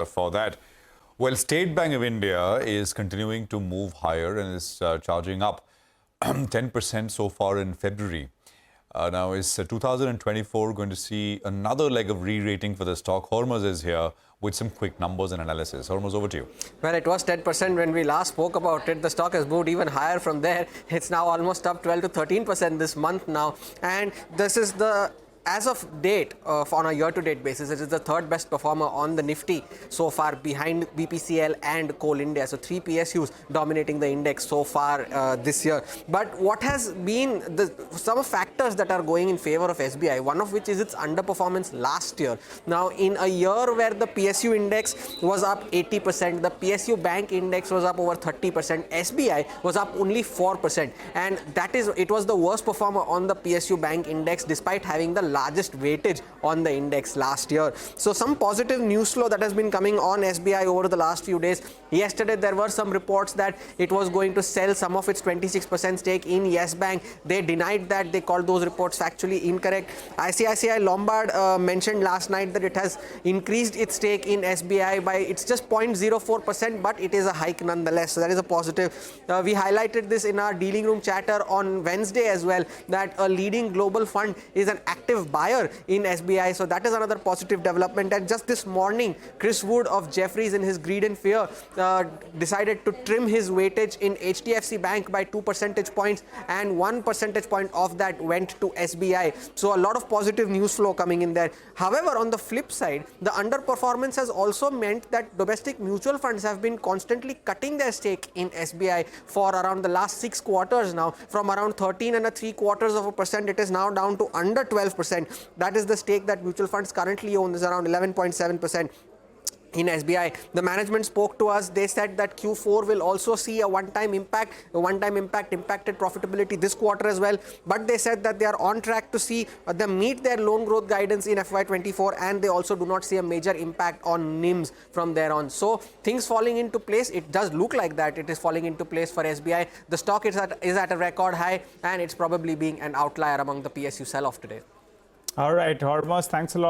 for that. Well, State Bank of India is continuing to move higher and is charging up 10% so far in February. Now, is 2024 going to see another leg of re-rating for the stock? Hormaz is here with some quick numbers and analysis. Hormaz, over to you. Well, it was 10% when we last spoke about it. The stock has moved even higher from there. It's now almost up 12 to 13% this month now. And this is the... As of date, on a year-to-date basis, it is the third best performer on the Nifty so far, behind BPCL and Coal India. So 3 PSUs dominating the index so far this year. But what has been some factors that are going in favor of SBI, one of which is its underperformance last year. Now, in a year where the PSU index was up 80%, the PSU bank index was up over 30%, SBI was up only 4%. And it was the worst performer on the PSU bank index despite having the largest weightage on the index last year. So some positive news flow that has been coming on SBI over the last few days. Yesterday there were some reports that it was going to sell some of its 26% stake in Yes Bank. They denied that. They called those reports factually incorrect. ICICI Lombard mentioned last night that it has increased its stake in SBI by, it's just 0.04%, but it is a hike nonetheless. So that is a positive. We highlighted this in our dealing room chatter on Wednesday as well, that a leading global fund is an active buyer in SBI. So that is another positive development. And just this morning, Chris Wood of Jefferies, in his greed and fear, decided to trim his weightage in HDFC Bank by 2 percentage points, and 1 percentage point of that went to SBI. So a lot of positive news flow coming in there. However, on the flip side, the underperformance has also meant that domestic mutual funds have been constantly cutting their stake in SBI for around the last 6 quarters now. From around 13.75%, it is now down to under 12%. That is the stake that mutual funds currently own, is around 11.7%. in SBI. The management spoke to us. They said that Q4 will also see a one-time impact. The one-time impact impacted profitability this quarter as well. But they said that they are on track to see them meet their loan growth guidance in FY24, and they also do not see a major impact on NIMs from there on. So things falling into place. It does look like that it is falling into place for SBI. The stock is at a record high, and it's probably being an outlier among the PSU sell-off today. All right, Hormaz, thanks a lot.